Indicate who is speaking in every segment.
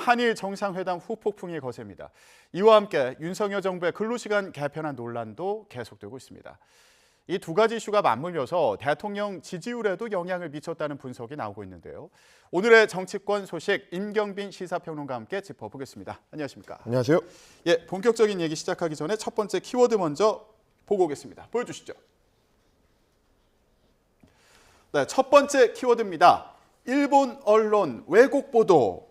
Speaker 1: 한일 정상회담 후폭풍이 거셉니다. 이와 함께 윤석열 정부의 근로시간 개편안 논란도 계속되고 있습니다. 이 두 가지 이슈가 맞물려서 대통령 지지율에도 영향을 미쳤다는 분석이 나오고 있는데요. 오늘의 정치권 소식 임경빈 시사평론가와 함께 짚어보겠습니다. 안녕하십니까?
Speaker 2: 안녕하세요.
Speaker 1: 예, 본격적인 얘기 시작하기 전에 첫 번째 키워드 먼저 보고 오겠습니다. 보여주시죠. 네, 첫 번째 키워드입니다. 일본 언론 왜곡 보도.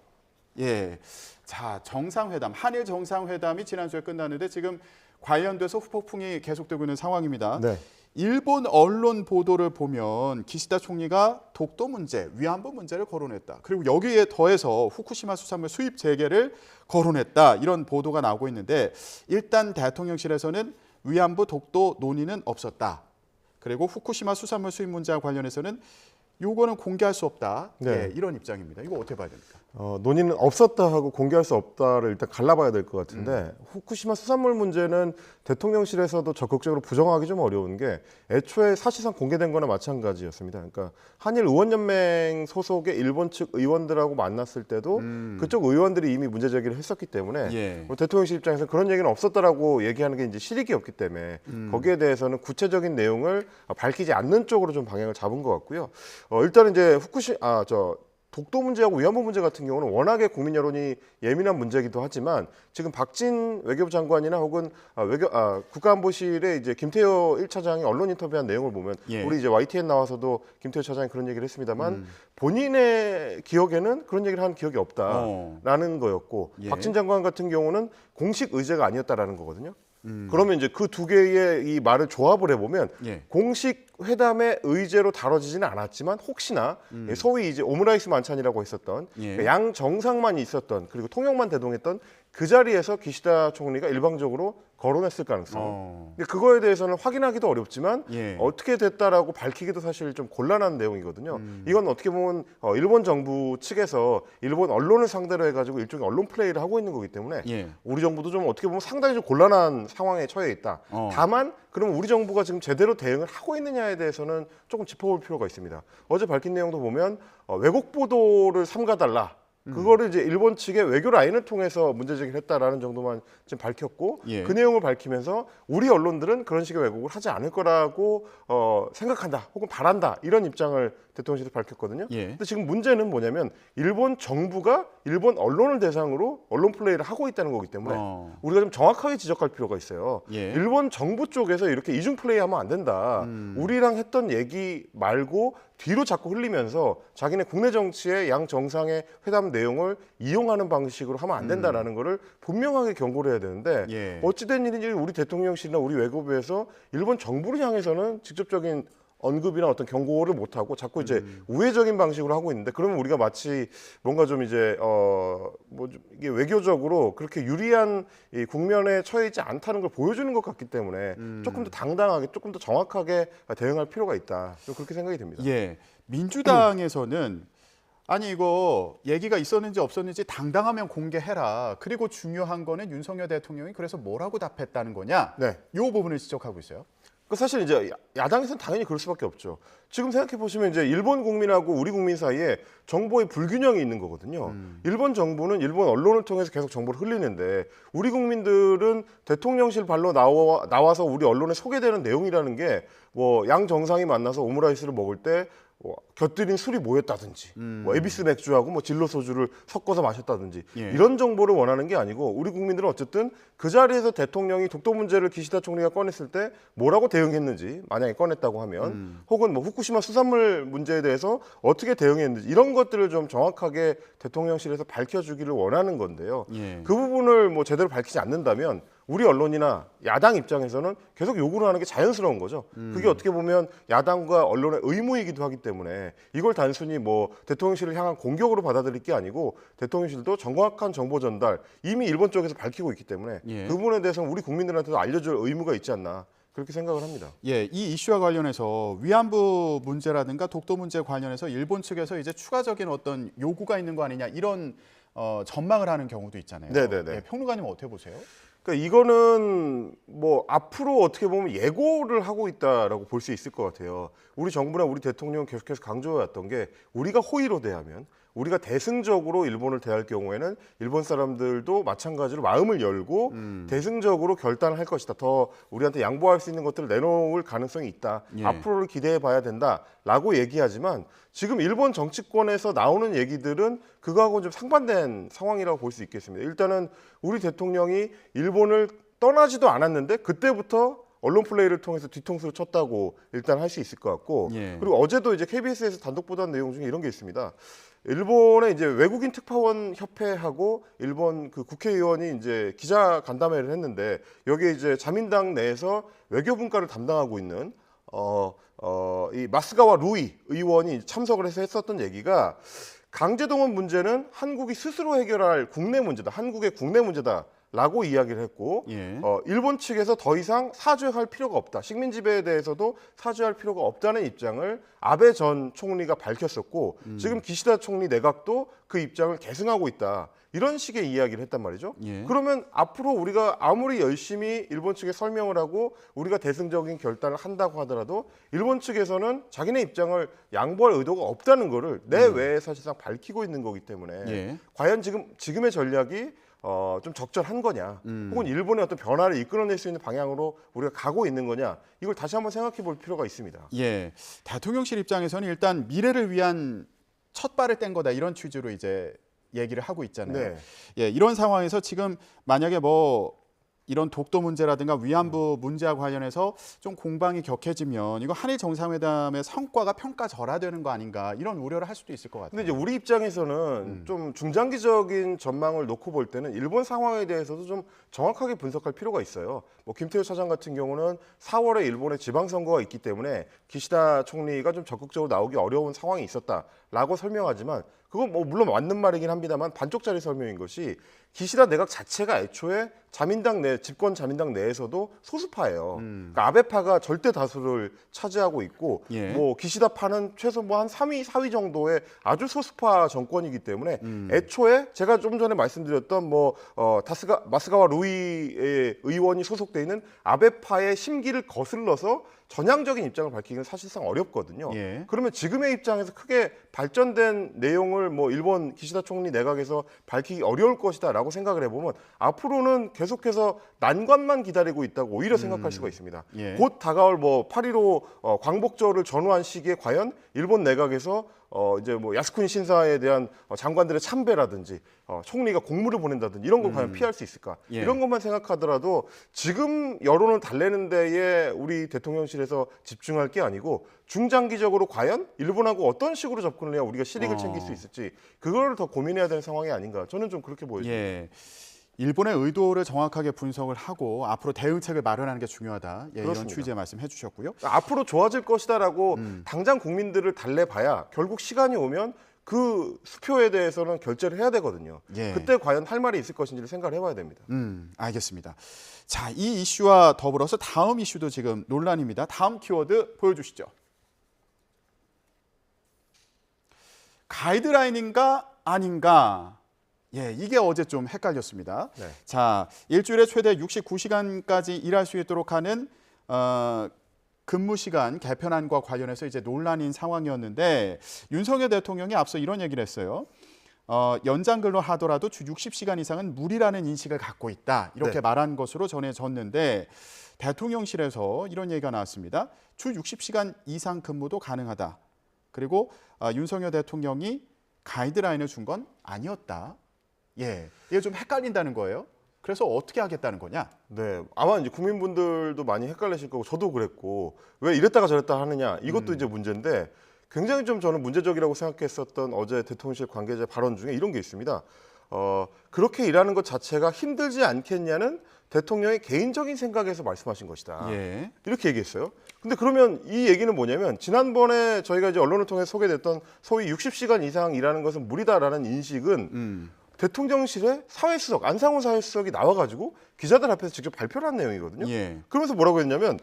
Speaker 1: 예, 자 정상회담, 한일 정상회담이 지난주에 끝났는데 지금 관련돼서 후폭풍이 계속되고 있는 상황입니다.
Speaker 2: 네.
Speaker 1: 일본 언론 보도를 보면 기시다 총리가 독도 문제, 위안부 문제를 거론했다. 그리고 여기에 더해서 후쿠시마 수산물 수입 재개를 거론했다. 이런 보도가 나오고 있는데 일단 대통령실에서는 위안부 독도 논의는 없었다. 그리고 후쿠시마 수산물 수입 문제와 관련해서는 요거는 공개할 수 없다.
Speaker 2: 네.
Speaker 1: 예, 이런 입장입니다. 이거 어떻게 봐야 됩니까?
Speaker 2: 논의는 없었다 하고 공개할 수 없다를 일단 갈라봐야 될 것 같은데 후쿠시마 수산물 문제는 대통령실에서도 적극적으로 부정하기 좀 어려운 게 애초에 사실상 공개된 거나 마찬가지였습니다. 그러니까 한일 의원연맹 소속의 일본 측 의원들하고 만났을 때도 그쪽 의원들이 이미 문제 제기를 했었기 때문에
Speaker 1: 예.
Speaker 2: 대통령실 입장에서 그런 얘기는 없었다라고 얘기하는 게 이제 실익이 없기 때문에 거기에 대해서는 구체적인 내용을 밝히지 않는 쪽으로 좀 방향을 잡은 것 같고요. 일단은 이제 독도 문제하고 위안부 문제 같은 경우는 워낙에 국민 여론이 예민한 문제이기도 하지만 지금 박진 외교부 장관이나 혹은 국가안보실의 이제 김태효 1차장이 언론 인터뷰한 내용을 보면
Speaker 1: 예.
Speaker 2: 우리 이제 YTN 나와서도 김태효 차장이 그런 얘기를 했습니다만 본인의 기억에는 그런 얘기를 한 기억이 없다라는 거였고
Speaker 1: 예.
Speaker 2: 박진 장관 같은 경우는 공식 의제가 아니었다라는 거거든요. 그러면 이제 그 두 개의 이 말을 조합을 해보면
Speaker 1: 예.
Speaker 2: 공식 회담의 의제로 다뤄지지는 않았지만 혹시나 소위 이제 오므라이스 만찬이라고 했었던
Speaker 1: 예.
Speaker 2: 양 정상만 있었던 그리고 통역만 대동했던 그 자리에서 기시다 총리가 일방적으로 거론했을 가능성. 근데 그거에 대해서는 확인하기도 어렵지만
Speaker 1: 예.
Speaker 2: 어떻게 됐다라고 밝히기도 사실 좀 곤란한 내용이거든요. 이건 어떻게 보면 일본 정부 측에서 일본 언론을 상대로 해가지고 일종의 언론 플레이를 하고 있는 거기 때문에
Speaker 1: 예.
Speaker 2: 우리 정부도 좀 어떻게 보면 상당히 좀 곤란한 상황에 처해 있다. 다만 그럼 우리 정부가 지금 제대로 대응을 하고 있느냐에 대해서는 조금 짚어볼 필요가 있습니다. 어제 밝힌 내용도 보면 왜곡 보도를 삼가달라. 그거를 이제 일본 측의 외교 라인을 통해서 문제 제기를 했다라는 정도만 지금 밝혔고
Speaker 1: 예.
Speaker 2: 그 내용을 밝히면서 우리 언론들은 그런 식의 왜곡을 하지 않을 거라고 생각한다 혹은 바란다 이런 입장을 대통령실이 밝혔거든요.
Speaker 1: 예.
Speaker 2: 근데 지금 문제는 뭐냐면 일본 정부가 일본 언론을 대상으로 언론 플레이를 하고 있다는 거기 때문에 우리가 좀 정확하게 지적할 필요가 있어요.
Speaker 1: 예.
Speaker 2: 일본 정부 쪽에서 이렇게 이중 플레이하면 안 된다. 우리랑 했던 얘기 말고 뒤로 자꾸 흘리면서 자기네 국내 정치의 양 정상의 회담 내용을 이용하는 방식으로 하면 안 된다라는 거를 분명하게 경고를 해야 되는데
Speaker 1: 예.
Speaker 2: 어찌된 일인지 우리 대통령실이나 우리 외교부에서 일본 정부를 향해서는 직접적인 언급이나 어떤 경고를 못 하고 자꾸 이제 우회적인 방식으로 하고 있는데 그러면 우리가 마치 뭔가 좀 이제 이게 외교적으로 그렇게 유리한 이 국면에 처해 있지 않다는 걸 보여주는 것 같기 때문에 조금 더 당당하게 조금 더 정확하게 대응할 필요가 있다. 좀 그렇게 생각이 됩니다.
Speaker 1: 예. 민주당에서는 아니 이거 얘기가 있었는지 없었는지 당당하면 공개해라. 그리고 중요한 거는 윤석열 대통령이 그래서 뭐라고 답했다는 거냐?
Speaker 2: 네.
Speaker 1: 이 부분을 지적하고 있어요.
Speaker 2: 사실 이제 야당에서는 당연히 그럴 수밖에 없죠. 지금 생각해 보시면 이제 일본 국민하고 우리 국민 사이에 정보의 불균형이 있는 거거든요. 일본 정부는 일본 언론을 통해서 계속 정보를 흘리는데 우리 국민들은 대통령실 발로 나와서 우리 언론에 소개되는 내용이라는 게 뭐 양 정상이 만나서 오므라이스를 먹을 때 곁들인 술이 뭐였다든지 에비스 맥주하고 뭐 진로 소주를 섞어서 마셨다든지
Speaker 1: 예.
Speaker 2: 이런 정보를 원하는 게 아니고 우리 국민들은 어쨌든 그 자리에서 대통령이 독도 문제를 기시다 총리가 꺼냈을 때 뭐라고 대응했는지 만약에 꺼냈다고 하면 혹은 뭐 후쿠시마 수산물 문제에 대해서 어떻게 대응했는지 이런 것들을 좀 정확하게 대통령실에서 밝혀주기를 원하는 건데요.
Speaker 1: 예.
Speaker 2: 그 부분을 뭐 제대로 밝히지 않는다면 우리 언론이나 야당 입장에서는 계속 요구를 하는 게 자연스러운 거죠. 그게 어떻게 보면 야당과 언론의 의무이기도 하기 때문에 이걸 단순히 뭐 대통령실을 향한 공격으로 받아들일 게 아니고 대통령실도 정확한 정보 전달 이미 일본 쪽에서 밝히고 있기 때문에
Speaker 1: 예.
Speaker 2: 그 부분에 대해서는 우리 국민들한테도 알려줄 의무가 있지 않나 그렇게 생각을 합니다.
Speaker 1: 예, 이 이슈와 관련해서 위안부 문제라든가 독도 문제 관련해서 일본 측에서 이제 추가적인 어떤 요구가 있는 거 아니냐 이런 전망을 하는 경우도 있잖아요.
Speaker 2: 네네네.
Speaker 1: 예, 평론가님은 어떻게 보세요?
Speaker 2: 그러니까 이거는 뭐 앞으로 어떻게 보면 예고를 하고 있다라고 볼 수 있을 것 같아요. 우리 정부나 우리 대통령은 계속해서 강조해왔던 게 우리가 호의로 대하면 우리가 대승적으로 일본을 대할 경우에는 일본 사람들도 마찬가지로 마음을 열고 대승적으로 결단을 할 것이다. 더 우리한테 양보할 수 있는 것들을 내놓을 가능성이 있다.
Speaker 1: 예.
Speaker 2: 앞으로를 기대해 봐야 된다라고 얘기하지만 지금 일본 정치권에서 나오는 얘기들은 그거하고는 좀 상반된 상황이라고 볼 수 있겠습니다. 일단은 우리 대통령이 일본을 떠나지도 않았는데 그때부터 언론 플레이를 통해서 뒤통수를 쳤다고 일단 할 수 있을 것 같고
Speaker 1: 예.
Speaker 2: 그리고 어제도 이제 KBS에서 단독 보도한 내용 중에 이런 게 있습니다. 일본의 이제 외국인 특파원 협회하고 일본 그 국회의원이 이제 기자 간담회를 했는데 여기에 이제 자민당 내에서 외교분과를 담당하고 있는 이 마스가와 루이 의원이 참석을 해서 했었던 얘기가 강제동원 문제는 한국이 스스로 해결할 국내 문제다. 한국의 국내 문제다. 라고 이야기를 했고
Speaker 1: 예.
Speaker 2: 일본 측에서 더 이상 사죄할 필요가 없다. 식민 지배에 대해서도 사죄할 필요가 없다는 입장을 아베 전 총리가 밝혔었고 지금 기시다 총리 내각도 그 입장을 계승하고 있다. 이런 식의 이야기를 했단 말이죠.
Speaker 1: 예.
Speaker 2: 그러면 앞으로 우리가 아무리 열심히 일본 측에 설명을 하고 우리가 대승적인 결단을 한다고 하더라도 일본 측에서는 자기네 입장을 양보할 의도가 없다는 거를 내외에 사실상 밝히고 있는 거기 때문에
Speaker 1: 예.
Speaker 2: 과연 지금의 전략이 좀 적절한 거냐, 혹은 일본의 어떤 변화를 이끌어낼 수 있는 방향으로 우리가 가고 있는 거냐, 이걸 다시 한번 생각해 볼 필요가 있습니다.
Speaker 1: 예. 대통령실 입장에서는 일단 미래를 위한 첫 발을 뗀 거다 이런 취지로 이제 얘기를 하고 있잖아요.
Speaker 2: 네.
Speaker 1: 예, 이런 상황에서 지금 만약에 뭐 이런 독도 문제라든가 위안부 문제와 관련해서 좀 공방이 격해지면 이거 한일 정상회담의 성과가 평가절하되는 거 아닌가 이런 우려를 할 수도 있을 것 같아요.
Speaker 2: 근데 이제 우리 입장에서는 좀 중장기적인 전망을 놓고 볼 때는 일본 상황에 대해서도 좀 정확하게 분석할 필요가 있어요. 뭐 김태효 차장 같은 경우는 4월에 일본에 지방선거가 있기 때문에 기시다 총리가 좀 적극적으로 나오기 어려운 상황이 있었다라고 설명하지만 그건 뭐 물론 맞는 말이긴 합니다만 반쪽짜리 설명인 것이 기시다 내각 자체가 애초에 자민당 내 집권 자민당 내에서도 소수파예요. 그러니까 아베파가 절대 다수를 차지하고 있고
Speaker 1: 예.
Speaker 2: 뭐 기시다파는 최소 뭐 한 3위, 4위 정도의 아주 소수파 정권이기 때문에 애초에 제가 좀 전에 말씀드렸던 뭐 마스가와 루이 의원이 소속돼 있는 아베파의 심기를 거슬러서 전향적인 입장을 밝히기는 사실상 어렵거든요.
Speaker 1: 예.
Speaker 2: 그러면 지금의 입장에서 크게 발전된 내용을 뭐 일본 기시다 총리 내각에서 밝히기 어려울 것이다라고 생각을 해보면 앞으로는 계속해서 난관만 기다리고 있다고 오히려 생각할 수가 있습니다.
Speaker 1: 예.
Speaker 2: 곧 다가올 뭐 8.15 광복절을 전후한 시기에 과연 일본 내각에서 이제 뭐 야스쿠니 신사에 대한 장관들의 참배라든지 총리가 공무를 보낸다든지 이런 걸 과연 피할 수 있을까?
Speaker 1: 예.
Speaker 2: 이런 것만 생각하더라도 지금 여론을 달래는 데에 우리 대통령실에서 집중할 게 아니고 중장기적으로 과연 일본하고 어떤 식으로 접근을 해야 우리가 실익을 챙길 수 있을지 그걸 더 고민해야 되는 상황이 아닌가? 저는 좀 그렇게 보여집니다.
Speaker 1: 예. 일본의 의도를 정확하게 분석을 하고 앞으로 대응책을 마련하는 게 중요하다. 예, 이런
Speaker 2: 그렇습니다.
Speaker 1: 취지의 말씀해 주셨고요.
Speaker 2: 앞으로 좋아질 것이다라고 당장 국민들을 달래봐야 결국 시간이 오면 그 수표에 대해서는 결제를 해야 되거든요.
Speaker 1: 예.
Speaker 2: 그때 과연 할 말이 있을 것인지를 생각을 해봐야 됩니다.
Speaker 1: 알겠습니다. 자, 이 이슈와 더불어서 다음 이슈도 지금 논란입니다. 다음 키워드 보여주시죠. 가이드라인인가 아닌가? 예, 이게 어제 좀 헷갈렸습니다.
Speaker 2: 네.
Speaker 1: 자, 일주일에 최대 69시간까지 일할 수 있도록 하는 근무 시간 개편안과 관련해서 이제 논란인 상황이었는데 윤석열 대통령이 앞서 이런 얘기를 했어요. 연장 근로 하더라도 주 60시간 이상은 무리라는 인식을 갖고 있다. 이렇게
Speaker 2: 네.
Speaker 1: 말한 것으로 전해졌는데 대통령실에서 이런 얘기가 나왔습니다. 주 60시간 이상 근무도 가능하다. 그리고 윤석열 대통령이 가이드라인을 준 건 아니었다. 예, 이게 좀 헷갈린다는 거예요. 그래서 어떻게 하겠다는 거냐?
Speaker 2: 네, 아마 이제 국민분들도 많이 헷갈리실 거고 저도 그랬고 왜 이랬다가 저랬다 하느냐 이것도 이제 문제인데 굉장히 좀 저는 문제적이라고 생각했었던 어제 대통령실 관계자 발언 중에 이런 게 있습니다. 그렇게 일하는 것 자체가 힘들지 않겠냐는 대통령의 개인적인 생각에서 말씀하신 것이다.
Speaker 1: 예.
Speaker 2: 이렇게 얘기했어요. 근데 그러면 이 얘기는 뭐냐면 지난번에 저희가 이제 언론을 통해 소개됐던 소위 60시간 이상 일하는 것은 무리다라는 인식은 대통령실의 사회수석 안상훈 사회수석이 나와가지고 기자들 앞에서 직접 발표를 한 내용이거든요.
Speaker 1: 예.
Speaker 2: 그러면서 뭐라고 했냐면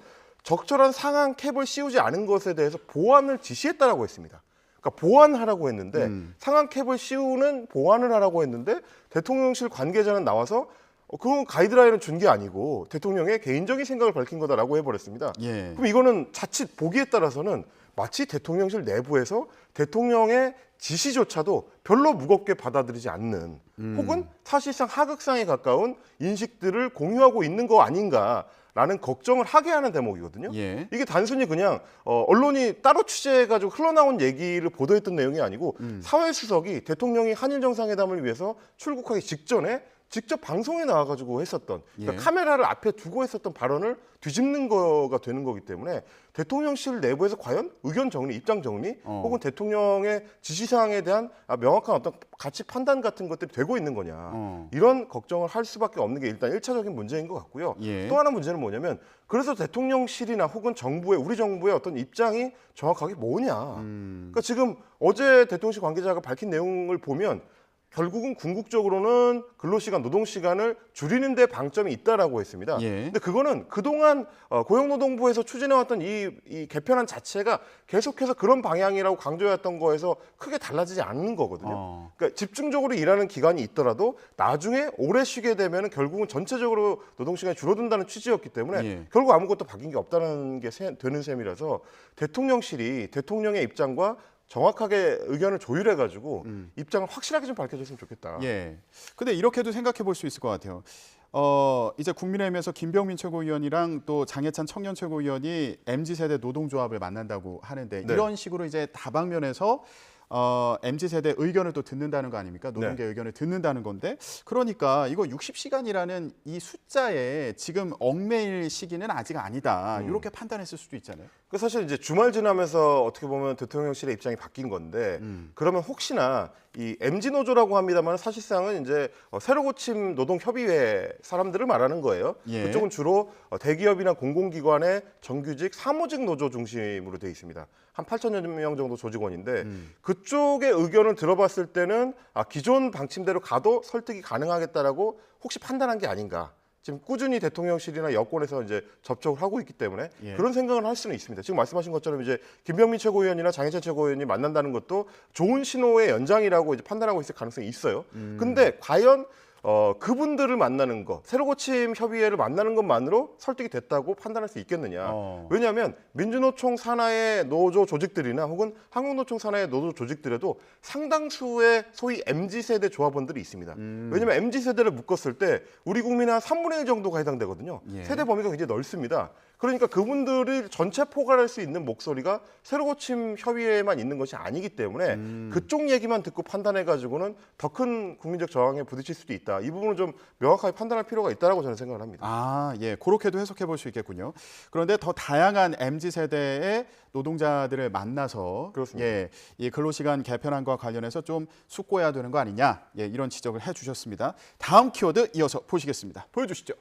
Speaker 2: 적절한 상한 캡을 씌우지 않은 것에 대해서 보완을 지시했다라고 했습니다. 그러니까 보완하라고 했는데 상한 캡을 씌우는 보완을 하라고 했는데 대통령실 관계자는 나와서 그건 가이드라인을 준 게 아니고 대통령의 개인적인 생각을 밝힌 거다라고 해버렸습니다.
Speaker 1: 예.
Speaker 2: 그럼 이거는 자칫 보기에 따라서는 마치 대통령실 내부에서 대통령의 지시조차도 별로 무겁게 받아들이지 않는 혹은 사실상 하극상에 가까운 인식들을 공유하고 있는 거 아닌가라는 걱정을 하게 하는 대목이거든요.
Speaker 1: 예.
Speaker 2: 이게 단순히 그냥 언론이 따로 취재해가지고 흘러나온 얘기를 보도했던 내용이 아니고 사회수석이 대통령이 한일 정상회담을 위해서 출국하기 직전에 직접 방송에 나와가지고 했었던 그러니까
Speaker 1: 예.
Speaker 2: 카메라를 앞에 두고 했었던 발언을 뒤집는 거가 되는 거기 때문에 대통령실 내부에서 과연 의견 정리, 입장 정리 혹은 대통령의 지시사항에 대한 명확한 어떤 가치 판단 같은 것들이 되고 있는 거냐 이런 걱정을 할 수밖에 없는 게 일단 1차적인 문제인 것 같고요.
Speaker 1: 예.
Speaker 2: 또 하나 문제는 뭐냐면 그래서 대통령실이나 혹은 정부의 우리 정부의 어떤 입장이 정확하게 뭐냐. 그러니까 지금 어제 대통령실 관계자가 밝힌 내용을 보면 결국은 궁극적으로는 근로시간, 노동시간을 줄이는 데 방점이 있다라고 했습니다.
Speaker 1: 예.
Speaker 2: 근데 그거는 그동안 고용노동부에서 추진해왔던 이 개편안 자체가 계속해서 그런 방향이라고 강조해왔던 거에서 크게 달라지지 않는 거거든요. 그러니까 집중적으로 일하는 기간이 있더라도 나중에 오래 쉬게 되면 결국은 전체적으로 노동시간이 줄어든다는 취지였기 때문에
Speaker 1: 예.
Speaker 2: 결국 아무것도 바뀐 게 없다는 게 되는 셈이라서 대통령실이 대통령의 입장과 정확하게 의견을 조율해가지고 입장을 확실하게 좀 밝혀줬으면 좋겠다.
Speaker 1: 예. 근데 이렇게도 생각해 볼 수 있을 것 같아요. 이제 국민의힘에서 김병민 최고위원이랑 또 장해찬 청년 최고위원이 MZ세대 노동조합을 만난다고 하는데
Speaker 2: 네.
Speaker 1: 이런 식으로 이제 다방면에서 MZ세대 의견을 또 듣는다는 거 아닙니까? 노동계
Speaker 2: 네.
Speaker 1: 의견을 듣는다는 건데 그러니까 이거 60시간이라는 이 숫자에 지금 얽매일 시기는 아직 아니다. 이렇게 판단했을 수도 있잖아요.
Speaker 2: 그 사실 이제 주말 지나면서 어떻게 보면 대통령실의 입장이 바뀐 건데 그러면 혹시나 이 MZ 노조라고 합니다만 사실상은 이제 새로 고침 노동협의회 사람들을 말하는 거예요.
Speaker 1: 예.
Speaker 2: 그쪽은 주로 대기업이나 공공기관의 정규직 사무직 노조 중심으로 돼 있습니다. 한 8천여 명 정도 조직원인데 그쪽의 의견을 들어봤을 때는 기존 방침대로 가도 설득이 가능하겠다라고 혹시 판단한 게 아닌가. 지금 꾸준히 대통령실이나 여권에서 이제 접촉을 하고 있기 때문에
Speaker 1: 예.
Speaker 2: 그런 생각을 할 수는 있습니다. 지금 말씀하신 것처럼 이제 김병민 최고위원이나 장해찬 최고위원이 만난다는 것도 좋은 신호의 연장이라고 이제 판단하고 있을 가능성이 있어요. 근데 과연 그분들을 만나는 거, 새로 고침 협의회를 만나는 것만으로 설득이 됐다고 판단할 수 있겠느냐. 왜냐하면 민주노총 산하의 노조 조직들이나 혹은 한국노총 산하의 노조 조직들에도 상당수의 소위 MZ세대 조합원들이 있습니다. 왜냐하면 MZ세대를 묶었을 때 우리 국민의 한 3분의 1 정도가 해당되거든요.
Speaker 1: 예.
Speaker 2: 세대 범위가 굉장히 넓습니다. 그러니까 그분들이 전체 포괄할 수 있는 목소리가 새로 고침 협의회에만 있는 것이 아니기 때문에 그쪽 얘기만 듣고 판단해가지고는 더 큰 국민적 저항에 부딪힐 수도 있다. 이 부분을 좀 명확하게 판단할 필요가 있다라고 저는 생각을 합니다.
Speaker 1: 예, 그렇게도 해석해 볼 수 있겠군요. 그런데 더 다양한 MZ 세대의 노동자들을 만나서
Speaker 2: 그렇습니다.
Speaker 1: 예, 이 근로시간 개편안과 관련해서 좀 숙고해야 되는 거 아니냐, 예, 이런 지적을 해주셨습니다. 다음 키워드 이어서 보시겠습니다. 보여주시죠.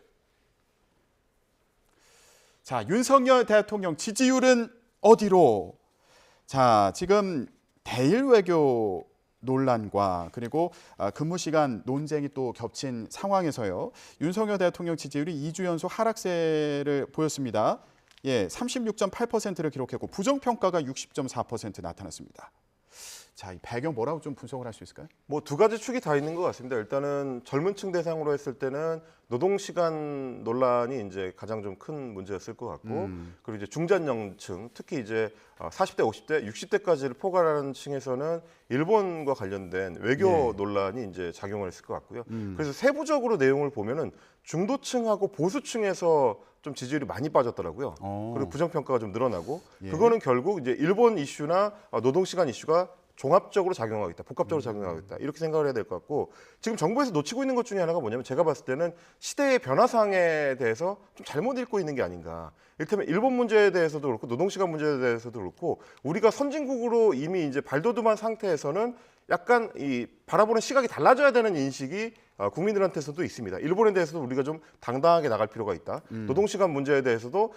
Speaker 1: 자, 윤석열 대통령 지지율은 어디로? 자, 지금 대일 외교 논란과 그리고 근무 시간 논쟁이 또 겹친 상황에서요. 윤석열 대통령 지지율이 2주 연속 하락세를 보였습니다. 예, 36.8%를 기록했고 부정평가가 60.4% 나타났습니다. 자, 이 배경 뭐라고 좀 분석을 할 수 있을까요?
Speaker 2: 뭐 두 가지 축이 다 있는 것 같습니다. 일단은 젊은 층 대상으로 했을 때는 노동시간 논란이 이제 가장 좀 큰 문제였을 것 같고 그리고 이제 중장년층 특히 이제 40대, 50대, 60대까지를 포괄하는 층에서는 일본과 관련된 외교 논란이 이제 작용을 했을 것 같고요. 그래서 세부적으로 내용을 보면은 중도층하고 보수층에서 좀 지지율이 많이 빠졌더라고요. 그리고 부정평가가 좀 늘어나고 그거는 결국 이제 일본 이슈나 노동시간 이슈가 종합적으로 작용하고 있다, 복합적으로 작용하고 있다 이렇게 생각을 해야 될 것 같고 지금 정부에서 놓치고 있는 것 중에 하나가 뭐냐면 제가 봤을 때는 시대의 변화상에 대해서 좀 잘못 읽고 있는 게 아닌가. 이를테면 일본 문제에 대해서도 그렇고 노동시간 문제에 대해서도 그렇고 우리가 선진국으로 이미 이제 발돋움한 상태에서는 약간 이 바라보는 시각이 달라져야 되는 인식이 국민들한테서도 있습니다. 일본에 대해서도 우리가 좀 당당하게 나갈 필요가 있다. 노동시간 문제에 대해서도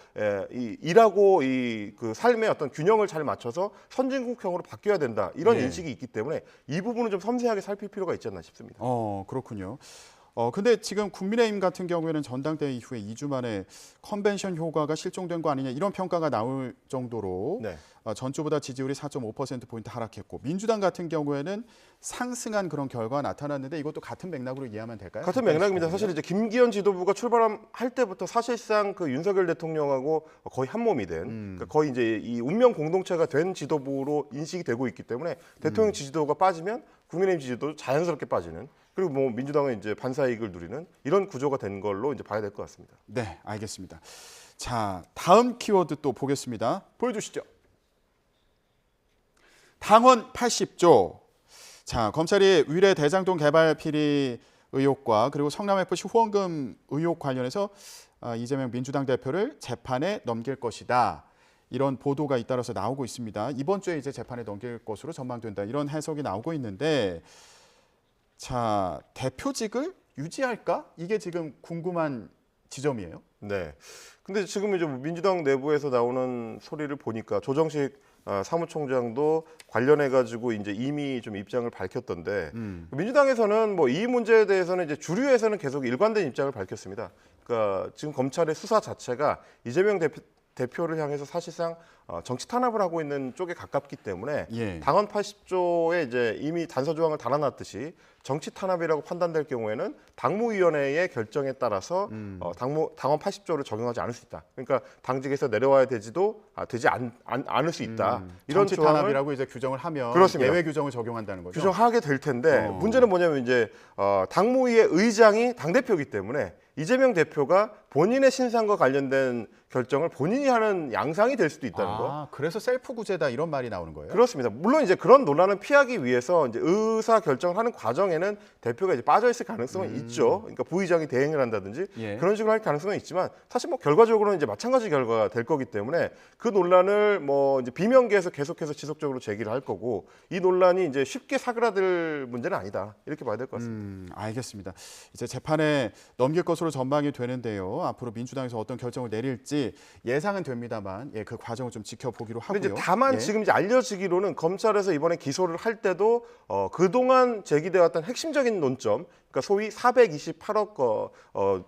Speaker 2: 이 일하고 이 그 삶의 어떤 균형을 잘 맞춰서 선진국형으로 바뀌어야 된다. 이런 인식이 있기 때문에 이 부분은 좀 섬세하게 살필 필요가 있지 않나 싶습니다.
Speaker 1: 그렇군요. 근데 지금 국민의힘 같은 경우에는 전당대회 이후에 2주 만에 컨벤션 효과가 실종된 거 아니냐 이런 평가가 나올 정도로 전주보다 지지율이 4.5%포인트 하락했고 민주당 같은 경우에는 상승한 그런 결과가 나타났는데 이것도 같은 맥락으로 이해하면 될까요?
Speaker 2: 같은 맥락입니다. 사실 이제 김기현 지도부가 출발할 때부터 사실상 그 윤석열 대통령하고 거의 한 몸이 된, 그러니까 거의 이제 이 운명 공동체가 된 지도부로 인식이 되고 있기 때문에 대통령 지지도가 빠지면 국민의힘 지지도 자연스럽게 빠지는, 그리고 뭐 민주당은 이제 반사이익을 누리는 이런 구조가 된 걸로 이제 봐야 될 것 같습니다.
Speaker 1: 네, 알겠습니다. 자, 다음 키워드 또 보겠습니다. 보여주시죠. 당원 80조. 자, 검찰이 위례 대장동 개발 비리 의혹과 그리고 성남FC 후원금 의혹 관련해서 이재명 민주당 대표를 재판에 넘길 것이다. 이런 보도가 잇따라서 나오고 있습니다. 이번 주에 이제 재판에 넘길 것으로 전망된다. 이런 해석이 나오고 있는데, 자, 대표직을 유지할까? 이게 지금 궁금한 지점이에요.
Speaker 2: 네. 근데 지금 이제 민주당 내부에서 나오는 소리를 보니까 조정식 사무총장도 관련해 가지고 이제 이미 좀 입장을 밝혔던데, 민주당에서는 뭐 이 문제에 대해서는 이제 주류에서는 계속 일관된 입장을 밝혔습니다. 그러니까 지금 검찰의 수사 자체가 이재명 대표를 향해서 사실상 정치 탄압을 하고 있는 쪽에 가깝기 때문에
Speaker 1: 예.
Speaker 2: 당헌 80조에 이제 이미 단서 조항을 달아놨듯이 정치 탄압이라고 판단될 경우에는 당무위원회의 결정에 따라서 당헌 80조를 적용하지 않을 수 있다. 그러니까 당직에서 내려와야 되지 않을 수 있다. 이런
Speaker 1: 정치
Speaker 2: 조항을
Speaker 1: 탄압이라고 이제 규정을 하면
Speaker 2: 그렇습니다.
Speaker 1: 예외 규정을 적용한다는 거죠.
Speaker 2: 규정하게 될 텐데 문제는 뭐냐면 이제 당무위의 의장이 당 대표이기 때문에 이재명 대표가 본인의 신상과 관련된 결정을 본인이 하는 양상이 될 수도 있다는 거.
Speaker 1: 그래서 셀프 구제다 이런 말이 나오는 거예요?
Speaker 2: 그렇습니다. 물론 이제 그런 논란을 피하기 위해서 이제 의사 결정을 하는 과정에는 대표가 이제 빠져 있을 가능성은 있죠. 그러니까 부의장이 대행을 한다든지
Speaker 1: 예.
Speaker 2: 그런 식으로 할 가능성은 있지만 사실 뭐 결과적으로는 이제 마찬가지 결과가 될 거기 때문에 그 논란을 뭐 이제 비명계에서 계속해서 지속적으로 제기를 할 거고, 이 논란이 이제 쉽게 사그라들 문제는 아니다. 이렇게 봐야 될 것 같습니다.
Speaker 1: 알겠습니다. 이제 재판에 넘길 것으로 전망이 되는데요. 앞으로 민주당에서 어떤 결정을 내릴지 예상은 됩니다만, 그 과정을 좀 지켜보기로 하고요.
Speaker 2: 근데 이제 다만 지금 이제 알려지기로는 검찰에서 이번에 기소를 할 때도 그동안 제기되었던 핵심적인 논점, 그러니까 소위 428억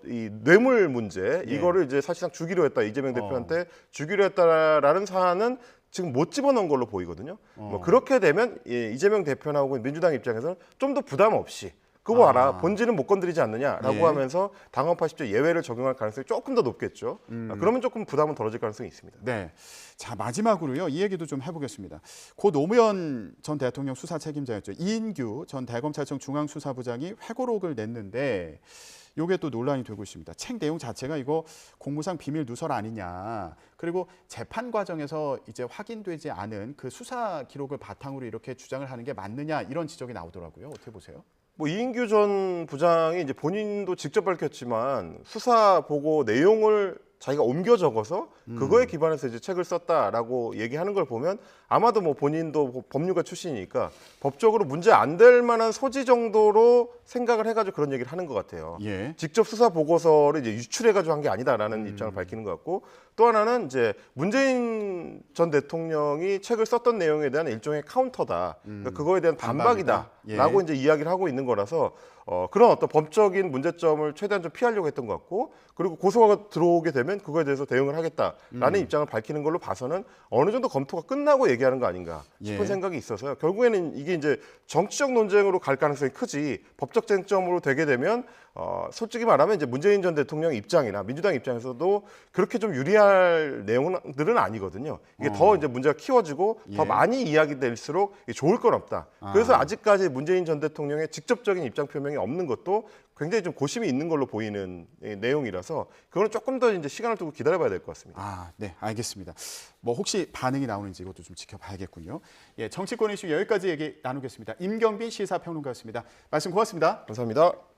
Speaker 2: 이 뇌물 문제, 이거를 이제 사실상 주기로 했다, 이재명 대표한테 주기로 했다라는 사안은 지금 못 집어넣은 걸로 보이거든요. 뭐 그렇게 되면 이재명 대표나 혹은 민주당 입장에서는 좀 더 부담 없이 그거 알아, 본질은 못 건드리지 않느냐라고 하면서 당헌 80조 예외를 적용할 가능성이 조금 더 높겠죠. 그러면 조금 부담은 덜어질 가능성이 있습니다.
Speaker 1: 네. 자, 마지막으로요. 이 얘기도 좀 해보겠습니다. 고 노무현 전 대통령 수사 책임자였죠. 이인규 전 대검찰청 중앙수사부장이 회고록을 냈는데 이게 또 논란이 되고 있습니다. 책 내용 자체가 이거 공무상 비밀 누설 아니냐. 그리고 재판 과정에서 이제 확인되지 않은 그 수사 기록을 바탕으로 이렇게 주장을 하는 게 맞느냐, 이런 지적이 나오더라고요. 어떻게 보세요?
Speaker 2: 뭐 이인규 전 부장이 이제 본인도 직접 밝혔지만 수사 보고 내용을 자기가 옮겨 적어서 그거에 기반해서 이제 책을 썼다라고 얘기하는 걸 보면 아마도 뭐 본인도 법률가 출신이니까 법적으로 문제 안 될 만한 소지 정도로 생각을 해가지고 그런 얘기를 하는 것 같아요.
Speaker 1: 예.
Speaker 2: 직접 수사 보고서를 이제 유출해가지고 한 게 아니다라는 입장을 밝히는 것 같고, 또 하나는 이제 문재인 전 대통령이 책을 썼던 내용에 대한 일종의 카운터다. 그러니까 그거에 대한 반박이다라고 이제 이야기를 하고 있는 거라서 그런 어떤 법적인 문제점을 최대한 좀 피하려고 했던 것 같고, 그리고 고소가 들어오게 되면 그거에 대해서 대응을 하겠다라는 입장을 밝히는 걸로 봐서는 어느 정도 검토가 끝나고 얘기하는 거 아닌가 싶은 생각이 있어서요. 결국에는 이게 이제 정치적 논쟁으로 갈 가능성이 크지 법적 쟁점으로 되게 되면 솔직히 말하면 이제 문재인 전 대통령 입장이나 민주당 입장에서도 그렇게 좀 유리할 내용들은 아니거든요. 이게 더 이제 문제가 키워지고 더 많이 이야기될수록 좋을 건 없다. 그래서 아직까지 문재인 전 대통령의 직접적인 입장 표명이 없는 것도 굉장히 좀 고심이 있는 걸로 보이는 내용이라서 그거는 조금 더 이제 시간을 두고 기다려봐야 될 것 같습니다.
Speaker 1: 네, 알겠습니다. 뭐 혹시 반응이 나오는지 이것도 좀 지켜봐야겠군요. 정치권 이슈 여기까지 얘기 나누겠습니다. 임경빈 시사평론가였습니다. 말씀 고맙습니다.
Speaker 2: 감사합니다.